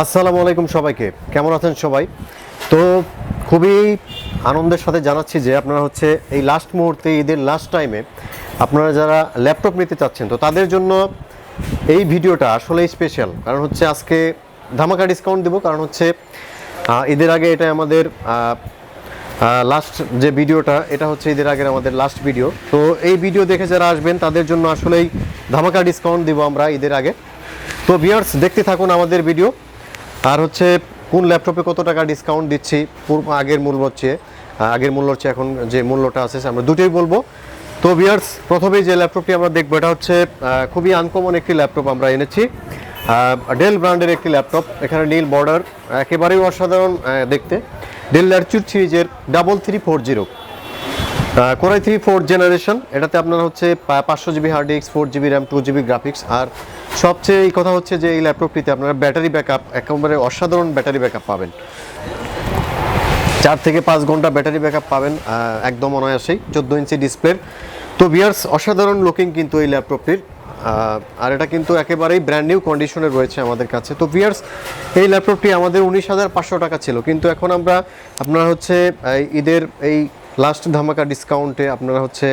আসসালামু আলাইকুম সবাইকে, কেমন আছেন সবাই? তো খুবই আনন্দের সাথে জানাচ্ছি যে আপনারা হচ্ছে এই লাস্ট মুহূর্তে ঈদের লাস্ট টাইমে আপনারা যারা ল্যাপটপ নিতে চাচ্ছেন তো তাদের জন্য এই ভিডিওটা আসলেই স্পেশাল। কারণ হচ্ছে আজকে ধামাকা ডিসকাউন্ট দেবো, কারণ হচ্ছে ঈদের আগে এটা আমাদের লাস্ট যে ভিডিওটা, এটা হচ্ছে ঈদের আগের আমাদের লাস্ট ভিডিও। তো এই ভিডিও দেখে যারা আসবেন তাদের জন্য আসলেই ধামাকা ডিসকাউন্ট দিব আমরা ঈদের আগে। তো ভিউয়ার্স দেখতে থাকুন আমাদের ভিডিও। আর হচ্ছে কোন ল্যাপটপে কত টাকা ডিসকাউন্ট দিচ্ছি আগের মূল্যর চেয়ে এখন যে মূল্যটা আছে আমরা দুটোই বলবো। তো ভিউয়ার্স প্রথমেই যে ল্যাপটপটি আমরা দেখবো এটা হচ্ছে খুবই আনকমন একটি ল্যাপটপ আমরা এনেছি, ডেল ব্র্যান্ডের একটি ল্যাপটপ। এখানে নীল বর্ডার, একেবারেই অসাধারণ দেখতে। ডেল ল্যাটিটিউড সিরিজের 3340 কোরাই 3 4th জেনারেশন। এটাতে আপনার হচ্ছে 500 GB hard disk, 4 GB RAM, 2 GB graphics. আর সবচেয়ে এই কথা হচ্ছে যে এই ল্যাপটপটিতে আপনারা ব্যাটারি ব্যাকআপ, একেবারে অসাধারণ ব্যাটারি ব্যাকআপ পাবেন। 4 থেকে 5 ঘন্টা ব্যাটারি ব্যাকআপ পাবেন একদম অনায়াসেই। 14 ইঞ্চি ডিসপ্লের। তো ভিউয়ার্স অসাধারণ লুকিং কিন্তু এই ল্যাপটপটির, আর এটা কিন্তু একেবারেই ব্র্যান্ড নিউ কন্ডিশনে রয়েছে আমাদের কাছে। তো ভিউয়ার্স এই ল্যাপটপটি আমাদের 19,500 টাকা ছিল, কিন্তু এখন আপনারা হচ্ছে ঈদের এই লাস্ট ধামাকা ডিসকাউন্টে আপনারা হচ্ছে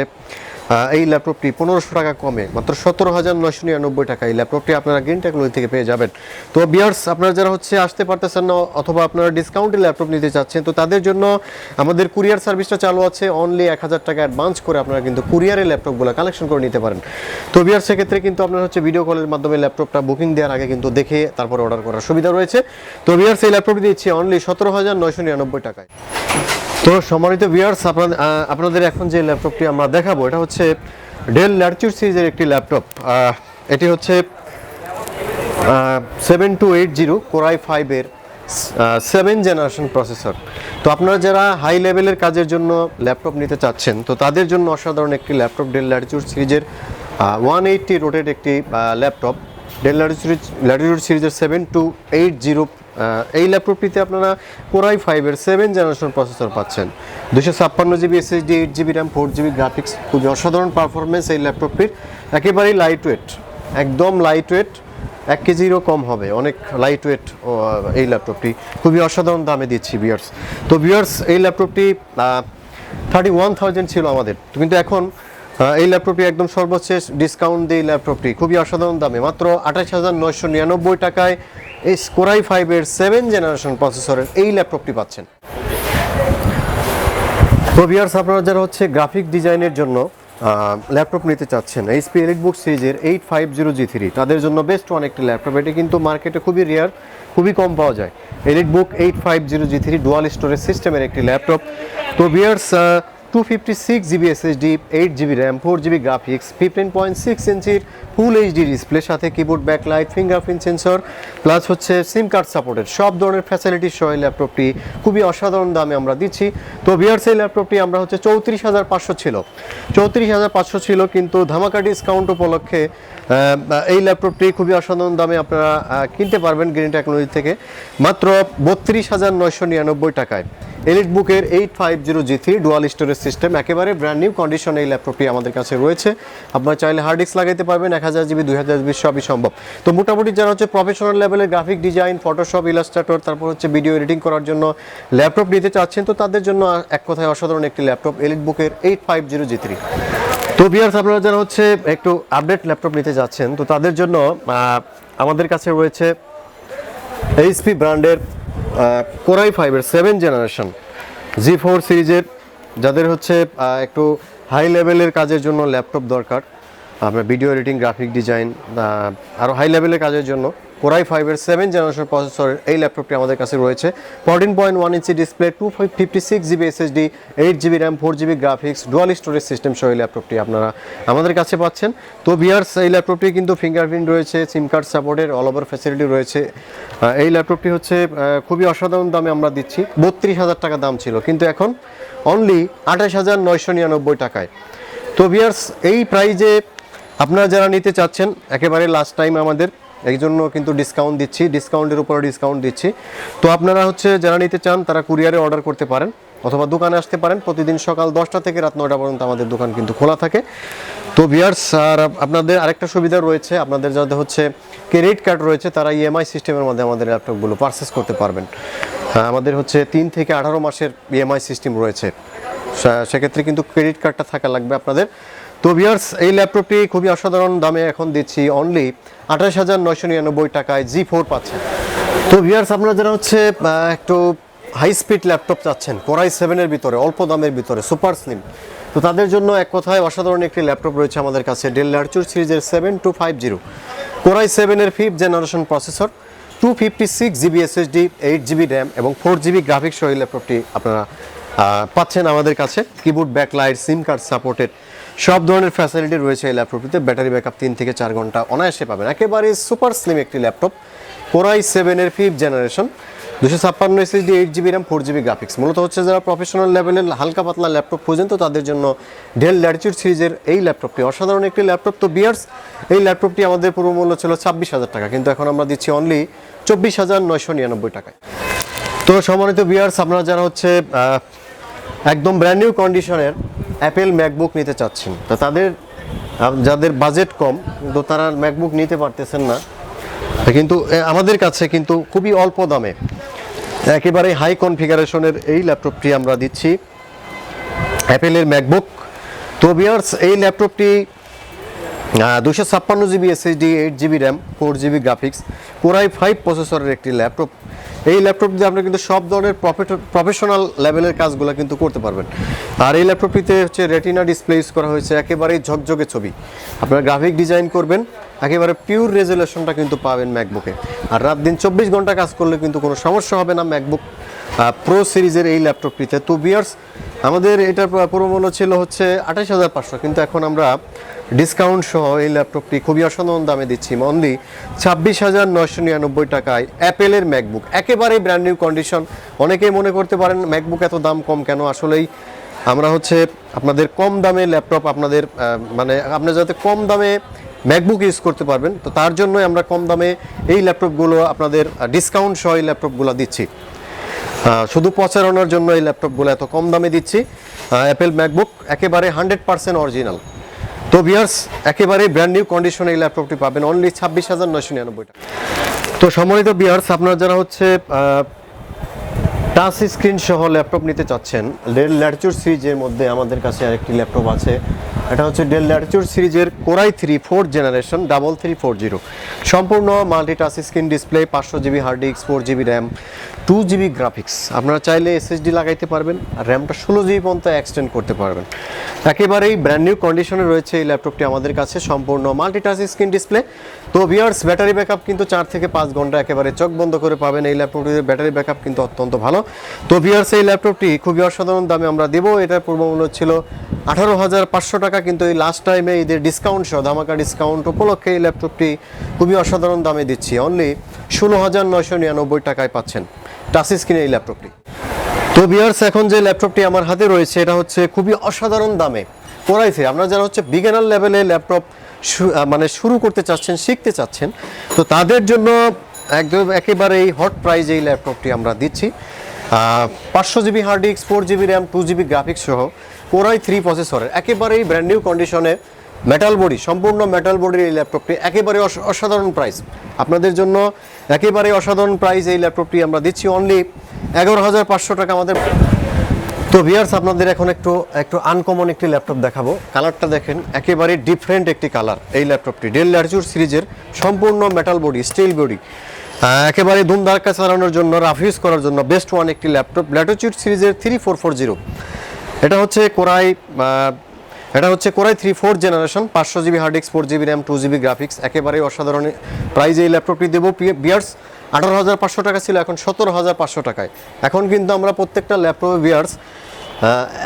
এই ল্যাপটপটি 1500 টাকা কমে মাত্র 17,999 টাকা এই ল্যাপটপটি আপনারা গ্রিন টেকনোলজি থেকে পেয়ে যাবেন। তো ভিউয়ার্স আপনারা যারা হচ্ছে আসতে পারতেছেন না অথবা আপনারা ডিসকাউন্টে ল্যাপটপ নিতে চাচ্ছেন তো তাদের জন্য আমাদের কুরিয়ার সার্ভিসটা চালু আছে। অনলি 1000 টাকা অ্যাডভান্স করে আপনারা কিন্তু কুরিয়ারে ল্যাপটপগুলো কালেকশন করে নিতে পারেন। তো ভিউয়ার্স সেক্ষেত্রে কিন্তু আপনারা হচ্ছে ভিডিও কলের মাধ্যমে ল্যাপটপটা বুকিং দেওয়ার আগে কিন্তু দেখে তারপরে অর্ডার করার সুবিধা রয়েছে। তো ভিউয়ার্স এই ল্যাপটপটি দিচ্ছি অনলি 17,999 টাকায়। তো সম্মানিত ভিউয়ার্স আপনাদের এখন যে ল্যাপটপটি আমরা দেখাবো এটা হচ্ছে ডেল ল্যাটিটিউড সিরিজের একটি ল্যাপটপ। এটি হচ্ছে 7280 কোরাই 5-এর 7 জেনারেশন প্রসেসর। তো আপনারা যারা হাই লেভেলের কাজের জন্য ল্যাপটপ নিতে চাচ্ছেন তো তাদের জন্য অসাধারণ একটি ল্যাপটপ ডেল ল্যাটিটিউড সিরিজের 180 রোটেড একটি ল্যাপটপ। ডেল ল্যাটিটিউড সিরিজের 7280 এই ল্যাপটপটিতে আপনারা কোরাই 5-এর 7 জেনারেশন প্রসেসর পাচ্ছেন। 256 GB SSD, 8 GB RAM, 4 GB graphics. খুবই অসাধারণ পারফরমেন্স এই ল্যাপটপটির, একেবারেই লাইট ওয়েট, একদম লাইট ওয়েট, 1 কেজিরও কম হবে, অনেক লাইট ওয়েট এই ল্যাপটপটি। খুবই অসাধারণ দামে দিচ্ছি ভিউয়ার্স। তো ভিউয়ার্স এই ল্যাপটপটি 31,000 ছিল আমাদের, কিন্তু এখন এই ল্যাপটপটি একদম সর্বশেষ ডিসকাউন্ট দিয়ে ল্যাপটপটি খুবই অসাধারণ দামে মাত্র 28,999 টাকায় এই কোরাই 5-এর 7 জেনারেশন প্রসেসরের এই ল্যাপটপটি পাচ্ছেন। তো ভিউয়ার্স আপনারা যারা হচ্ছে গ্রাফিক ডিজাইনের জন্য ল্যাপটপ নিতে চাচ্ছেন এইচপি এলিটবুক সিরিজের 850G3 তাদের জন্য বেস্ট ওয়ান একটি ল্যাপটপ। এটি কিন্তু মার্কেটে খুবই রেয়ার, খুবই কম পাওয়া যায়। এলিটবুক 850G3 ডুয়াল স্টোরেজ সিস্টেমের একটি ল্যাপটপ। তো viewers 256 GB SSD, 8 GB RAM, 4 GB graphics, 15.6 ইঞ্চির ফুল এইচডি ডিসপ্লে, সাথে keyboard, backlight, fingerprint sensor, plus হচ্ছে সিম কার্ড সাপোর্টেড সব ধরনের ফ্যাসিলিটি সহ এই ল্যাপটপটি খুবই অসাধারণ দামে আমরা দিচ্ছি। তো ভিউয়ার্স এই ল্যাপটপটি আমরা হচ্ছে 34,500 ছিল, কিন্তু ধামাকা ডিসকাউন্ট উপলক্ষে এই ল্যাপটপটি খুবই অসাধারণ দামে আপনারা কিনতে পারবেন গ্রিন টেকনোলজি থেকে মাত্র 32,999 টাকায়। এলিটবুকের 850G3 ডুয়াল স্টোরেজ সিস্টেম, একেবারে ব্র্যান্ড নিউ কন্ডিশনে এই ল্যাপটপটি আমাদের কাছে রয়েছে। আপনারা চাইলে হার্ড ডিস্ক লাগাইতে পারবেন, 1000 জিবি, 2000 জিবি সবই সম্ভব। তো মোটামুটি যারা হচ্ছে প্রফেশনাল লেভেলের গ্রাফিক ডিজাইন, ফটোশপ, ইলাস্ট্রেটর, তারপর হচ্ছে ভিডিও এডিটিং করার জন্য ল্যাপটপ নিতে চাচ্ছেন তো তাদের জন্য এক কথায় অসাধারণ একটি ল্যাপটপ এলিটবুকের 850G3। তো ভিউয়ার্স আপনারা যারা হচ্ছে একটু আপডেট ল্যাপটপ নিতে যাচ্ছেন তো তাদের জন্য আমাদের কাছে রয়েছে এইচপি ব্র্যান্ডের কোরাই 5-এর 7 জেনারেশন G4 সিরিজের। যাদের হচ্ছে একটু হাই লেভেলের কাজের জন্য ল্যাপটপ দরকার, আপনার ভিডিও এডিটিং, গ্রাফিক ডিজাইন, আরও হাই লেভেলের কাজের জন্য কোরাই 5-এর 7 জেনারেশন প্রসেসরের এই ল্যাপটপটি আমাদের কাছে রয়েছে। 14.1 ইঞ্চি display, 256 GB SSD, 8 GB RAM, 4 GB graphics, dual storage system সহ এই ল্যাপটপটি আপনারা আমাদের কাছে পাচ্ছেন। তো ভিউয়ার্স এই ল্যাপটপটি কিন্তু ফিঙ্গারপ্রিন্ট রয়েছে, সিম কার্ড সাপোর্টের অল ওভার ফ্যাসিলিটি রয়েছে। এই ল্যাপটপটি হচ্ছে খুবই অসাধারণ দামে আমরা দিচ্ছি। 32,000 টাকা দাম ছিল, কিন্তু এখন অনলি 28,999 টাকায়। তো ভিউয়ার্স এই প্রাইজে আপনারা যারা নিতে চাচ্ছেন একেবারে লাস্ট টাইম আমাদের এই জন্য কিন্তু ডিসকাউন্ট দিচ্ছি, ডিসকাউন্টের উপরে ডিসকাউন্ট দিচ্ছি। তো আপনারা হচ্ছে যারা নিতে চান তারা কুরিয়ারে অর্ডার করতে পারেন অথবা দোকানে আসতে পারেন। প্রতিদিন সকাল 10টা থেকে রাত 9টা পর্যন্ত আমাদের দোকান কিন্তু খোলা থাকে। তো ভিউয়ার্স, আর আপনাদের আরেকটা সুবিধা রয়েছে, আপনাদের যাদের হচ্ছে ক্রেডিট কার্ড রয়েছে তারা ইএমআই সিস্টেমের মধ্যে আমাদের ল্যাপটপগুলো পারচেস করতে পারবেন। আমাদের হচ্ছে 3 থেকে 18 মাসের ইএমআই সিস্টেম রয়েছে, সেক্ষেত্রে কিন্তু ক্রেডিট কার্ডটা থাকা লাগবে আপনাদের। তো ভিউয়ার্স, এই ল্যাপটপটি খুবই অসাধারণ দামে এখন দিচ্ছি অনলি 28,999 টাকায় G4 পাচ্ছেন। তো ভিউয়ার্স, আপনারা যারা হচ্ছে একটু হাই স্পিড ল্যাপটপ চাচ্ছেন কোরাই 7-এর ভিতরে, অল্প দামের ভিতরে, সুপার স্লিম, তো তাদের জন্য এক কথায় অসাধারণ একটি ল্যাপটপ রয়েছে আমাদের কাছে, ডেল ল্যাটিটিউড সিরিজের 7250 কোরাই 7-এর 5th generation processor, 256 GB SSD, 8 GB RAM এবং 4 জিবি গ্রাফিক্স সহ এই ল্যাপটপটি আপনারা পাচ্ছেন আমাদের কাছে। কিবোর্ড, ব্যাকলাইট, সিম কার্ড সাপোর্টেড, সব ধরনের ফ্যাসিলিটি রয়েছে এই ল্যাপটপটিতে। ব্যাটারি ব্যাকআপ 3 থেকে 4 ঘন্টা অনায়াসে পাবেন। একেবারে সুপার স্লিম একটি ল্যাপটপ, কোরাই 7-এর 5th generation, 256 SSD, 8 GB RAM, 4 GB graphics. মূলত হচ্ছে যারা প্রফেশনাল লেভেলের হালকা পাতলা ল্যাপটপ খোঁজেন তো তাদের জন্য ডেল ল্যাটিটিউড সিরিজের এই ল্যাপটপটি অসাধারণ একটি ল্যাপটপ। তো ভিউয়ার্স, এই ল্যাপটপটি আমাদের পূর্ব মূল্য ছিল 26,000 টাকা, কিন্তু এখন আমরা দিচ্ছি অনলি 24,999 টাকায়। তো সম্মানিত ভিউয়ার্স, আপনারা যারা হচ্ছে একদম ব্র্যান্ড নিউ কন্ডিশনের অ্যাপেল ম্যাকবুক নিতে চাচ্ছেন, তো তাদের যাদের বাজেট কম তো তারা ম্যাকবুক নিতে পারতেছেন না, কিন্তু আমাদের কাছে কিন্তু খুবই অল্প দামে একেবারে হাই কনফিগারেশনের এই ল্যাপটপটি আমরা দিচ্ছি, অ্যাপেলের ম্যাকবুক। তো ভিউয়ার্স, এই ল্যাপটপটি 256 GB SSD, 8 GB RAM, 4 GB graphics, core i 5 প্রসেসরের একটি ল্যাপটপ। এই ল্যাপটপ দিয়ে আপনি কিন্তু সব ধরনের প্রফেশনাল লেভেলের কাজগুলো কিন্তু করতে পারবেন। আর এই ল্যাপটপটিতে হচ্ছে রেটিনা ডিসপ্লে ইউজ করা হয়েছে, একেবারেই ঝকঝকে ছবি। আপনারা গ্রাফিক ডিজাইন করবেন, একেবারে পিওর রেজুলেশনটা কিন্তু পাবেন ম্যাকবুকে। আর রাত দিন 24 ঘন্টা কাজ করলে কিন্তু কোনো সমস্যা হবে না ম্যাকবুক প্রো সিরিজের এই ল্যাপটপটিতে। তো ভিউয়ার্স, আমাদের এটার পুরো মূল্য ছিল হচ্ছে 28,500, কিন্তু এখন আমরা ডিসকাউন্ট সহ এই ল্যাপটপটি খুবই অসাধারণ দামে দিচ্ছি অনলি 26,999 টাকায় অ্যাপেলের ম্যাকবুক, একেবারেই ব্র্যান্ড নিউ কন্ডিশন। অনেকেই মনে করতে পারেন ম্যাকবুক এত দাম কম কেন, আসলেই আমরা হচ্ছে আপনাদের কম দামে ল্যাপটপ আপনাদের মানে আপনি যাতে কম দামে ম্যাকবুক ইউজ করতে পারবেন, তো তার জন্যই আমরা কম দামে এই ল্যাপটপগুলো আপনাদের ডিসকাউন্ট সহ এই ল্যাপটপগুলো দিচ্ছি। শুধু প্রচারণার জন্য এই ল্যাপটপগুলো এত কম দামে দিচ্ছি। অ্যাপেল ম্যাকবুক একেবারে 100% অরিজিনাল। তো ভিউয়ার্স, একেবারে ব্র্যান্ড নিউ কন্ডিশনে এই ল্যাপটপটি পাবেন অনলি 26,999 টাকা। তো সম্মানিত ভিউয়ার্স, আপনারা যারা হচ্ছে টাচ স্ক্রিন সহ ল্যাপটপ নিতে চাচ্ছেন, ডেল ল্যাটিটিউড সিরিজের মধ্যে আমাদের কাছে আরেকটি ল্যাপটপ আছে, এটা হচ্ছে ডেল ল্যাটিটিউড সিরিজের কোরাই 3 4th জেনারেশন 3340, সম্পূর্ণ multi touch screen display, 500 GB hard disk, 4 GB RAM, 2 GB graphics. আপনারা চাইলে এসএসডি লাগাইতে পারবেন আর র্যামটা 16 জিবি পর্যন্ত এক্সটেন্ড করতে পারবেন। একেবারেই ব্র্যান্ড নিউ কন্ডিশনে রয়েছে এই ল্যাপটপটি আমাদের কাছে, সম্পূর্ণ মাল্টি টাচ স্ক্রিন ডিসপ্লে। তো ভিউয়ার্স, ব্যাটারি ব্যাকআপ কিন্তু 4 থেকে 5 ঘন্টা একেবারে চোখ বন্ধ করে পাবেন। এই ল্যাপটপটির ব্যাটারি ব্যাকআপ কিন্তু অত্যন্ত ভালো। তো ভিউয়ার্স, এই ল্যাপটপটি খুবই অসাধারণ দামে আমরা দেবো। এটার পূর্ব মূল্য ছিল 18,500 টাকা, কিন্তু এই লাস্ট টাইমে ঈদের ডিসকাউন্ট সহ ধামাকা ডিসকাউন্ট উপলক্ষে এই ল্যাপটপটি খুবই অসাধারণ দামে দিচ্ছি অনলি 16,999 টাকায় পাচ্ছেন টাচ স্ক্রিনে এই ল্যাপটপটি। তো ভিউয়ার্স, এখন যে ল্যাপটপটি আমার হাতে রয়েছে এটা হচ্ছে খুবই অসাধারণ দামে কোরাই 3। আপনারা যারা হচ্ছে বিগিনার লেভেলে ল্যাপটপ মানে শুরু করতে চাচ্ছেন, শিখতে চাচ্ছেন, তো তাদের জন্য একদম একেবারেই হট প্রাইজ এই ল্যাপটপটি আমরা দিচ্ছি। 500 GB hard disk, 4 GB RAM, 2 GB graphics সহ কোরাই 3 প্রসেসরের একেবারেই ব্র্যান্ড নিউ কন্ডিশনে মেটাল বডি, সম্পূর্ণ মেটাল বডির এই ল্যাপটপটি একেবারে অসাধারণ প্রাইস আপনাদের জন্য, একেবারে অসাধারণ প্রাইস এই ল্যাপটপটি আমরা দিচ্ছি অনলি 11,500 টাকা আমাদের। তো ভিউয়ার্স, আপনাদের এখন একটু আনকমন একটি ল্যাপটপ দেখাবো। কালারটা দেখেন, একেবারে ডিফারেন্ট একটি কালার এই ল্যাপটপটি, ডেল ল্যাটিটিউড সিরিজের সম্পূর্ণ মেটাল বডি, স্টিল বডি, একেবারে ধুমধারকা চালানোর জন্য, রাফ ইউজ করার জন্য বেস্ট ওয়ান একটি ল্যাপটপ, ল্যাটিটিউড সিরিজের 3440। এটা হচ্ছে core i 3 4th generation, 500 GB hard disk, 4 GB RAM, 2 GB graphics, একেবারে অসাধারণ প্রাইজে এই ল্যাপটপটি দেবো। ভিউয়ার্স, 18,500 টাকা ছিল, এখন 17,500 টাকায়। এখন কিন্তু আমরা প্রত্যেকটা ল্যাপটপে ভিউয়ার্স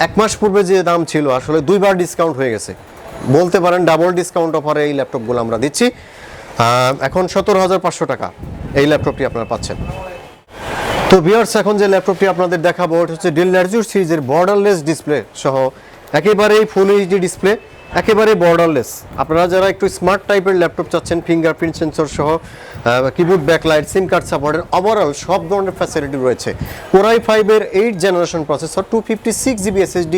1 মাস পূর্বে যে দাম ছিল আসলে 2বার ডিসকাউন্ট হয়ে গেছে, বলতে পারেন ডাবল ডিসকাউন্ট অফারে এই ল্যাপটপগুলো আমরা দিচ্ছি। এখন 17,500 টাকা এই ল্যাপটপটি আপনারা পাচ্ছেন। তো ভিউয়ার্স, এখন যে ল্যাপটপটি আপনাদের দেখাবো এটা হচ্ছে ডেল ল্যাটিটিউড সিরিজের বর্ডারলেস ডিসপ্লে সহ একেবারেই ফুল এইচডি ডিসপ্লে, একেবারে বর্ডারলেস। আপনারা যারা একটু স্মার্ট টাইপের ল্যাপটপ চাচ্ছেন, ফিঙ্গারপ্রিন্ট সেন্সর সহ কিবোর্ড ব্যাকলাইট, সিম কার্ড সাপোর্টের ওভারঅল সব ধরনের ফ্যাসিলিটি রয়েছে। Core i5-এর 8 generation processor, 256 GB SSD,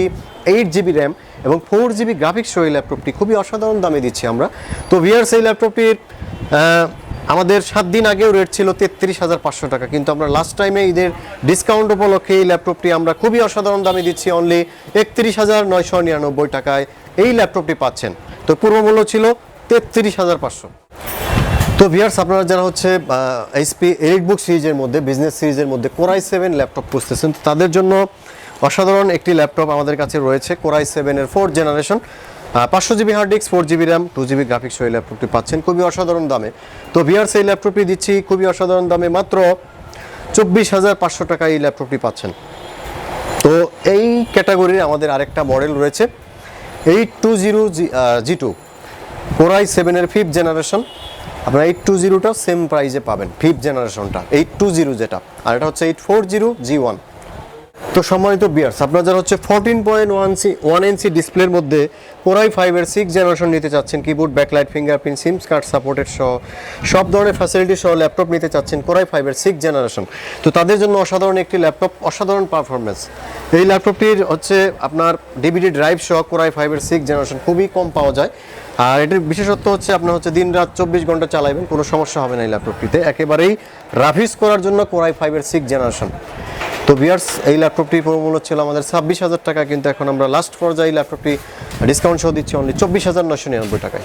8 GB RAM এবং 4 GB গ্রাফিক্স সহ এই ল্যাপটপটি খুবই অসাধারণ দামে দিচ্ছি আমরা। তো ভিউয়ার্স, এই ল্যাপটপটির আমাদের 7 দিন আগেও রেট ছিল 33,500 টাকা, কিন্তু আমরা লাস্ট টাইমে ঈদের ডিসকাউন্ট উপলক্ষে এই ল্যাপটপটি আমরা খুবই অসাধারণ দামে দিচ্ছি অনলি 31,999 টাকায় এই ল্যাপটপটি পাচ্ছেন। তো পূর্ব মূল্য ছিল 33,500। তো ভিউয়ার্স, আপনারা যারা হচ্ছে এইচপি এলিটবুক সিরিজের মধ্যে, বিজনেস সিরিজের মধ্যে Core i7 ল্যাপটপ খুঁজতেছেন, তাদের জন্য অসাধারণ একটি ল্যাপটপ আমাদের কাছে রয়েছে। Core i7-এর 4 generation, 500 GB hard disk, 4 GB RAM, 2 GB graphics সহ এই ল্যাপটপটি পাচ্ছেন খুবই অসাধারণ দামে। তো ভিউয়ার্স, এই ল্যাপটপটি দিচ্ছি খুবই অসাধারণ দামে, মাত্র 24,500 টাকা এই ল্যাপটপটি পাচ্ছেন। তো এই ক্যাটাগরির আমাদের আরেকটা মডেল রয়েছে 820G2 Core i7-এর 5th জেনারেশন। আপনারা 820টা সেম প্রাইসে পাবেন, 5th জেনারেশনটা 820 যেটা, আর এটা হচ্ছে 840G1। তো সম্মানিত ভিউয়ার্স, আপনারা যারা হচ্ছে 14.1 ইঞ্চি ডিসপ্লের মধ্যে Core i5-এর 6th জেনারেশন নিতে চাচ্ছেন, কিবোর্ড ব্যাকলাইট, ফিঙ্গারপ্রিন্ট, সিম কার্ড সাপোর্টেড সহ সব ধরনের ফ্যাসিলিটি সহ ল্যাপটপ নিতে চাচ্ছেন Core i5-এর 6th জেনারেশন, তো তাদের জন্য অসাধারণ একটি ল্যাপটপ, অসাধারণ পারফরমেন্স। এই ল্যাপটপটির হচ্ছে আপনার ডিভিডি ড্রাইভ সহ Core i5-এর 6th জেনারেশন খুবই কম পাওয়া যায়। আর এটির বিশেষত্ব হচ্ছে আপনার হচ্ছে দিন রাত 24 ঘন্টা চালাবেন, কোনো সমস্যা হবে না এই ল্যাপটপটিতে। একেবারেই রাফিস করার জন্য Core i5-এর 6th জেনারেশন। তো ভিউয়ার্স, এই ল্যাপটপটির পুরো মূল্য ছিল আমাদের 26,000 টাকা, কিন্তু এখন আমরা লাস্ট পর্যায়ে ল্যাপটপটি ডিসকাউন্ট সহ দিচ্ছি অনলি 24,999 টাকায়।